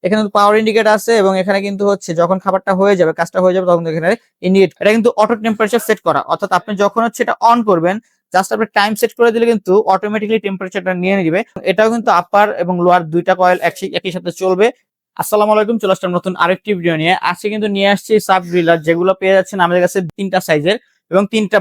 এখানে পাওয়ার ইন্ডিকেটর আছে এবং এখানে কিন্তু হচ্ছে যখন খাবারটা হয়ে যাবে, কাজটা হয়ে যাবে, তখন এখানে ইন্ডিকেট, এটা কিন্তু অটো টেম্পারেচার সেট করা, অর্থাৎ আপনি যখন হচ্ছে এটা অন করবেন, জাস্ট আপনি টাইম সেট করে দিলে কিন্তু অটোমেটিক্যালি টেম্পারেচারটা নিয়ে নেবে। এটাও কিন্তু আপার এবং লোয়ার দুইটা কয়েল একই সাথে চলবে। আসসালামু আলাইকুম, চলে আসলাম নতুন আরেকটি ভিডিও নিয়ে। আজকে কিন্তু নিয়ে আসছি সাব গ্রিলার, যেগুলো পেয়ে যাচ্ছেন আমাদের কাছে তিনটা সাইজের এবং তিনটা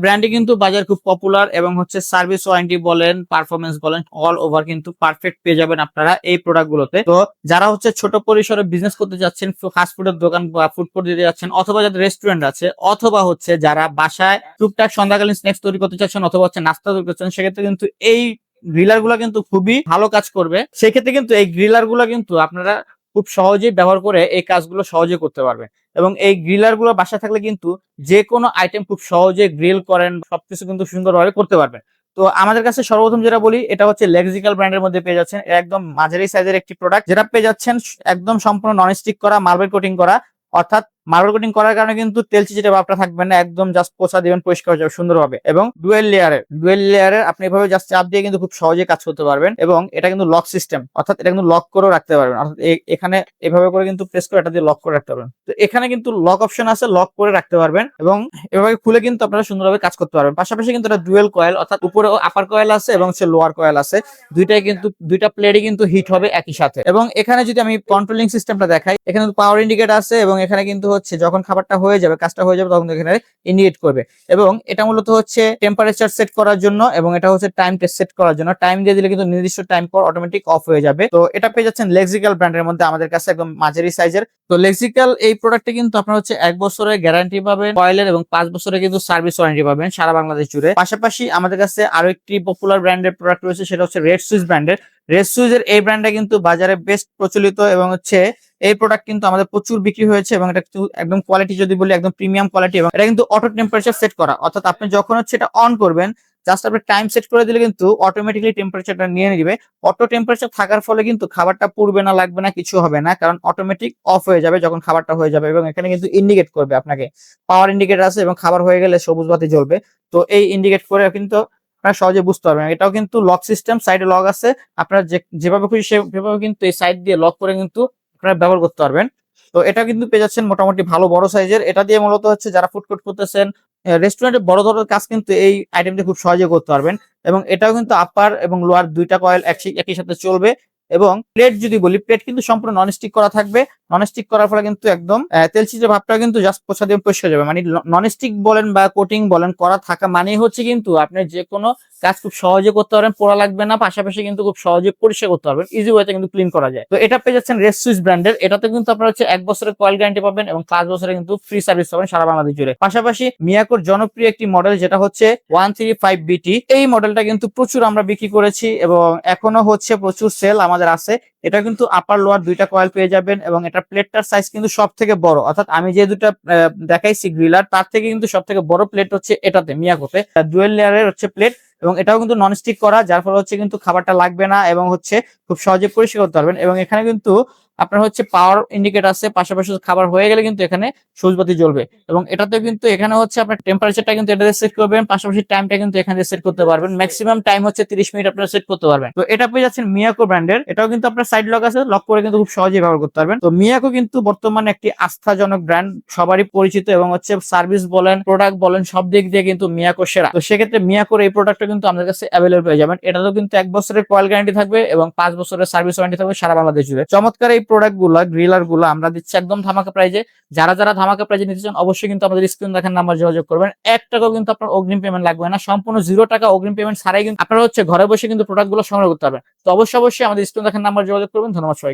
ব্র্যান্ডে কিন্তু বাজার খুব পপুলার, এবং হচ্ছে সার্ভিস ওয়ারেন্টি বলেন, পারফরমেন্স বলেন, অল ওভার কিন্তু পারফেক্ট পেয়ে যাবেন আপনারা এই প্রোডাক্ট গুলোতে। তো যারা হচ্ছে ছোট পরিসরে বিজনেস করতে যাচ্ছেন, ফাস্ট ফুডের দোকান বা ফুড কোর্ট দিতে যাচ্ছেন, অথবা যাদের রেস্টুরেন্ট আছে, অথবা হচ্ছে যারা বাসায় টুকটাক সন্ধ্যাকালীন স্ন্যাক্স তৈরি করতে চাচ্ছেন, অথবা হচ্ছে নাস্তা তৈরি করতে চাচ্ছেন, সেক্ষেত্রে কিন্তু এই গ্রিলার গুলা কিন্তু খুবই ভালো কাজ করবে। সেক্ষেত্রে কিন্তু এই গ্রিলার গুলা কিন্তু আপনারা খুব সহজেই ব্যবহার করে এই কাজগুলো সহজে করতে পারবেন। এবং এই গ্রিলার গুলো বাসায় থাকলে কিন্তু যে কোনো আইটেম খুব সহজে গ্রিল করেন, সবকিছু কিন্তু সুন্দরভাবে করতে পারবেন। তো আমাদের কাছে সর্বপ্রথম যেটা বলি, এটা হচ্ছে লেক্সিক্যাল ব্র্যান্ডের মধ্যে পেয়ে যাচ্ছেন একদম মাঝারি সাইজের একটি প্রোডাক্ট, যেটা পেয়ে যাচ্ছেন একদম সম্পূর্ণ নন স্টিক করা, মার্বেল কোটিং করা। অর্থাৎ মার্বেল কোটিং করার কারণে কিন্তু তেল চিটে ভাবটা থাকবে না, একদম জাস্ট পোছা দিবেন, পরিষ্কার হয়ে যাবে সুন্দরভাবে। এবং ডুয়েল লেয়ারের আপনি এভাবে জাস্ট চাপ দিয়ে কিন্তু খুব সহজে কাজ করতে পারবেন। এবং এটা কিন্তু লক সিস্টেম, অর্থাৎ এটা কিন্তু লক করেও রাখতে পারবেন, অর্থাৎ এখানে এভাবে করে কিন্তু প্রেস করে এটা দিয়ে লক করে রাখতে পারবেন। তো এখানে কিন্তু লক অপশন আছে, লক করে রাখতে পারবেন, এবং এভাবে খুলে কিন্তু আপনারা সুন্দরভাবে কাজ করতে পারবেন। পাশাপাশি কিন্তু এটা ডুয়েল কয়েল, অর্থাৎ উপরে আপার কয়েল আছে এবং হচ্ছে লোয়ার কয়েল আছে, দুইটাই কিন্তু দুইটা প্লেটই কিন্তু হিট হবে একই সাথে। এবং এখানে যদি আমি কন্ট্রোলিং সিস্টেমটা দেখাই, এখানে পাওয়ার ইন্ডিকেটর আছে এবং এখানে কিন্তু হচ্ছে যখন খাবারটা হয়ে যাবে, কাজটা হয়ে যাবে, তখন এখানে ইন্ডিকেট করবে। এবং এটা মূলত হচ্ছে টেম্পারেচার সেট করার জন্য, এবং এটা হচ্ছে টাইম সেট করার জন্য। টাইম দিয়ে দিলে কিন্তু নির্দিষ্ট টাইম পর অটোমেটিক অফ হয়ে যাবে। তো এটা পেয়ে যাচ্ছেন লেক্সিক্যাল ব্র্যান্ডের মধ্যে আমাদের কাছে একদম মাঝারি সাইজের। তো লেক্সিক্যাল এই প্রোডাক্টে কিন্তু আপনারা হচ্ছে 1 বছরের গ্যারান্টি পাবেন কয়েলের, এবং 5 বছরের কিন্তু সার্ভিস ওয়ারেন্টি পাবেন সারা বাংলাদেশ জুড়ে। পাশাপাশি আমাদের কাছে আরো একটি পপুলার ব্র্যান্ডের প্রোডাক্ট রয়েছে, সেটা হচ্ছে রেড সুইচ ব্র্যান্ডের। রেড সুইচের এই ব্র্যান্ডটা কিন্তু বাজারে বেস্ট প্রচলিত, এবং হচ্ছে এই প্রোডাক্ট কিন্তু আমাদের প্রচুর বিক্রি হয়েছে। এবং এটা কিন্তু একদম কোয়ালিটি যদি বলি, একদম প্রিমিয়াম কোয়ালিটি। এবং এটা কিন্তু অটো টেম্পারেচার সেট করা, অর্থাৎ আপনি যখন হচ্ছে এটা অন করবেন, জাস্ট আপনি টাইম সেট করে দিলে কিন্তু অটোমেটিক্যালি টেম্পারেচারটা নিয়ে নেবে। অটো টেম্পারেচার থাকার ফলে কিন্তু খাবারটা পুড়বে না, লাগবে না, কিছু হবে না, কারণ অটোমেটিক অফ হয়ে যাবে যখন খাবারটা হয়ে যাবে। এবং এখানে কিন্তু ইন্ডিকেট করবে আপনাকে, পাওয়ার ইন্ডিকেটর আছে এবং খাবার হয়ে গেলে সবুজ বাতি জ্বলবে। তো এই ইন্ডিকেট করে কিন্তু আপনারা সহজে বুঝতে পারবেন। এটাও কিন্তু লক সিস্টেম, সাইডে লক আছে, আপনারা যেভাবে খুশি সেভাবে কিন্তু এই সাইড দিয়ে লক করে কিন্তু আপনারা ব্যবহার করতে পারবেন। তো এটা কিন্তু পেয়ে যাচ্ছেন মোটামুটি ভালো বড় সাইজের। এটা দিয়ে মূলত হচ্ছে যারা ফুড কোর্ট করতেছেন, রেস্টুরেন্টে বড় ধরনের কাজ কিন্তু এই আইটেমটি খুব সহজে করতে পারবেন। এবং এটাও কিন্তু আপার এবং লোয়ার দুইটা কয়েল একই সাথে চলবে। এবং প্লেট যদি বলি, প্লেট কিন্তু সম্পূর্ণ ননস্টিক করা থাকবে। ননস্টিক করার ফলে কিন্তু একদম তেল চিটের ভাবটা কিন্তু জাস্ট পোছা দিয়ে পরিষ্কার যাবে। মানে ননস্টিক বলেন বা কোটিং বলেন করা থাকা মানেই হচ্ছে কিন্তু আপনি যে কোনো কাজ খুব সহজে করতে পারবেন, পোড়া লাগবে না, পাশাপাশি কিন্তু খুব সহজে পরিষ্কার করতে পারবেন, ইজি ওয়েতে কিন্তু ক্লিন করা যায়। তো এটা পেয়ে যাচ্ছেন রেড সুইচ ব্র্যান্ডের। এটাতে কিন্তু আপনারা হচ্ছে 1 বছরের কয়েল গ্যারান্টি পাবেন এবং 5 বছরের কিন্তু ফ্রি সার্ভিস পাবেন সারা বাংলাদেশ জুড়ে। পাশাপাশি মিয়াকোর জনপ্রিয় একটি মডেল, যেটা হচ্ছে 135BT, এই মডেলটা কিন্তু প্রচুর আমরা বিক্রি করেছি এবং এখনো হচ্ছে প্রচুর সেল আমাদের আছে। এটা কিন্তু আপার লোয়ার দুইটা কয়েল পেয়ে যাবেন, এবং এটা প্লেটটার সাইজ কিন্তু সব থেকে বড়, অর্থাৎ আমি যে দুটা দেখাইছি গ্রিলার, তার থেকে কিন্তু সব থেকে বড় প্লেট হচ্ছে এটাতে, মিয়াকোতে ডুয়েল লেয়ারের হচ্ছে প্লেট। এবং এটাও কিন্তু ননস্টিক করা, যার ফলে হচ্ছে কিন্তু খাবারটা লাগবে না, এবং হচ্ছে খুব সহজে পরিষ্কার করতে পারবেন। এবং এখানে কিন্তু আপনার হচ্ছে পাওয়ার ইন্ডিকেটর আছে, পাশাপাশি খাবার হয়ে গেলে কিন্তু এখানে সবুজ বাতি জ্বলবে। এবং এটাতে কিন্তু এখানে হচ্ছে আপনার টেম্পারেচারটা কিন্তু এটা সেট করবেন, পাশাপাশি টাইমটা কিন্তু এখানে সেট করতে পারবেন। ম্যাক্সিমাম টাইম হচ্ছে 30 মিনিট আপনারা সেট করতে পারবেন। তো এটা পেয়ে যাচ্ছেন মিয়াকো ব্র্যান্ডের। এটাও কিন্তু আপনার সাইড লক আছে, লক করে কিন্তু খুব সহজেই ব্যবহার করতে পারবেন। তো মিয়াকো কিন্তু বর্তমানে একটি আস্থাজনক ব্র্যান্ড, সবারই পরিচিত, এবং হচ্ছে সার্ভিস বলেন, প্রোডাক্ট বলেন, সব দিক দিয়ে কিন্তু মিয়াকো সেরা। তো সেক্ষেত্রে মিয়াকোর এই প্রোডাক্টটা কিন্তু আমাদের কাছে অ্যাভেলেবল পেয়ে যাবেন। এটাতেও কিন্তু 1 বছরের কয়েল গ্যারান্টি থাকবে এবং 5 বছরের সার্ভিস ওয়ারেন্টি থাকবে সারা বাংলাদেশ জুড়ে। চমৎকার এই প্রোডাক্ট গুলা, গ্রিলার গুলা আমরা দিচ্ছি একদম ধামাকা প্রাইজে। যারা ধামাকা প্রাইজে নিতে চান, অবশ্যই কিন্তু আমাদের স্ক্রিন দেখার নাম্বার যোগাযোগ করবেন। 1 টাকাও কিন্তু আপনার অগ্রিম পেমেন্ট লাগবে না, সম্পূর্ণ 0 টাকা অগ্রিম পেমেন্ট ছাড়াই কিন্তু আপনারা হচ্ছে ঘরে বসে কিন্তু প্রোডাক্ট গুলো সংগ্রহ করতে পারবেন। তো অবশ্যই আমাদের স্ক্রিন দেখার নাম্বার যোগাযোগ করবেন। ধন্যবাদ সবাইকে।